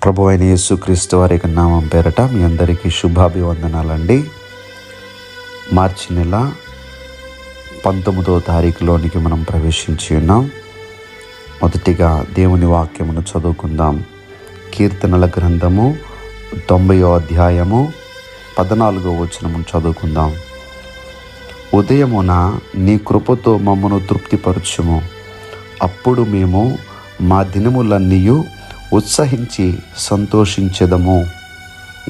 ప్రభు అయిన యేసుక్రీస్తు వారి నామం పేరట మీ అందరికీ శుభాభివందనాలండి. మార్చి నెల 19వ తారీఖులోనికి మనం ప్రవేశించి ఉన్నాం. మొదటిగా దేవుని వాక్యమును చదువుకుందాం. కీర్తనల గ్రంథము 90వ అధ్యాయము 14వ వచనమును చదువుకుందాం. ఉదయమున నీ కృపతో మమ్మను తృప్తిపరచుము, అప్పుడు మేము మా దినములన్నీయు ఉత్సహించి సంతోషించెదము.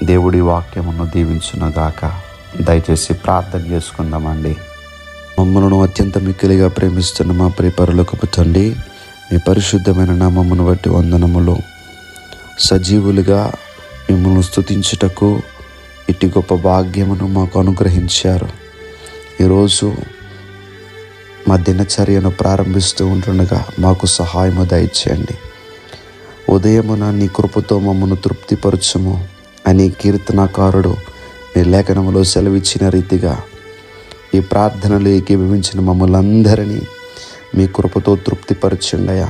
దేవుడి వాక్యమును దీవించునుగాక. దయచేసి ప్రార్థన చేసుకుందామండి. మమ్మలను అత్యంత మిక్కిలిగా ప్రేమిస్తున్న మా ప్రియ పరలోకపు తండ్రి, మీ పరిశుద్ధమైన నామమును బట్టి వందనములు. సజీవులుగా మిమ్మల్ని స్తుతించుటకు ఇటు గొప్ప భాగ్యమును మాకు అనుగ్రహించారు. ఈరోజు మా దినచర్యను ప్రారంభిస్తూ ఉంటుండగా మాకు సహాయము దయచేయండి. ఉదయమున నీ కృపతో మమ్మను తృప్తిపరచుము అని కీర్తనాకారుడు మీ లేఖనములో సెలవిచ్చిన రీతిగా ఈ ప్రార్థనలు ఏకీభవించిన మమ్మల్ని అందరినీ మీ కృపతో తృప్తిపరచుండయా.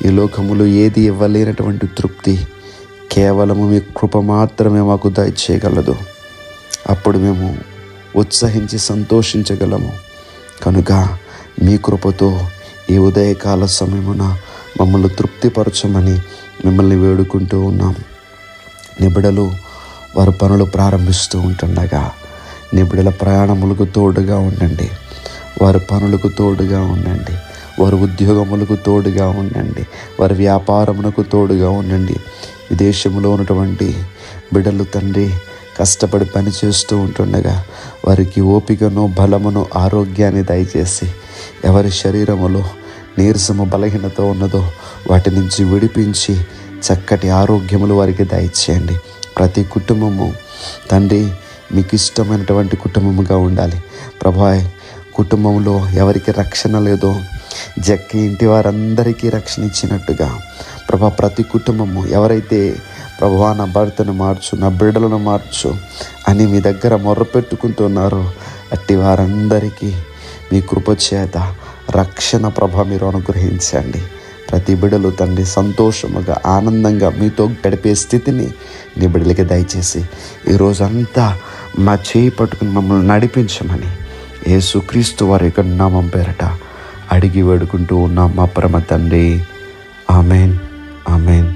ఈ లోకములో ఏది ఇవ్వలేనటువంటి తృప్తి కేవలము మీ కృప మాత్రమే మాకు దయచేయగలదు. అప్పుడు మేము ఉత్సహించి సంతోషించగలము. కనుక మీ కృపతో ఈ ఉదయకాల సమయమున మమ్మల్ని తృప్తిపరచమని మిమ్మల్ని వేడుకుంటూ ఉన్నాం. నిబిడలు వారి పనులు ప్రారంభిస్తూ ఉంటుండగా నిబిడల ప్రయాణములకు తోడుగా ఉండండి, వారి పనులకు తోడుగా ఉండండి, వారి ఉద్యోగములకు తోడుగా ఉండండి, వారి వ్యాపారమునకు తోడుగా ఉండండి. విదేశంలో ఉన్నటువంటి బిడ్డలు తండ్రి కష్టపడి పని చేస్తూ ఉంటుండగా వారికి ఓపికను, బలమును, ఆరోగ్యాన్ని దయచేసి ఎవరి శరీరములో నీరసము, బలహీనత ఉన్నదో వాటి నుంచి విడిపించి చక్కటి ఆరోగ్యములు వారికి దయచేయండి. ప్రతి కుటుంబము తండ్రి మీకు ఇష్టమైనటువంటి కుటుంబముగా ఉండాలి. ప్రభా, కుటుంబంలో ఎవరికి రక్షణ లేదో జక్కి ఇంటి వారందరికీ రక్షణ ఇచ్చినట్టుగా ప్రభా, ప్రతి కుటుంబము ఎవరైతే ప్రభువా నా భర్తను మార్చు, నా బిడ్డలను మార్చు అని మీ దగ్గర మొర్రపెట్టుకుంటున్నారో అట్టి వారందరికీ మీ కృపచేత రక్షణ ప్రభ మీరు అనుగ్రహించండి. ప్రతి బిడ్డలు తండ్రి సంతోషముగా, ఆనందంగా మీతో గడిపే స్థితిని నీ బిడ్డలకి దయచేసి ఈరోజంతా మా చేయి పట్టుకుని మమ్మల్ని నడిపించమని యేసుక్రీస్తు వారి యొక్క నామం పేరట అడిగి వేడుకుంటూ ఉన్నాం మా పరమ తండ్రి. Amen, amen.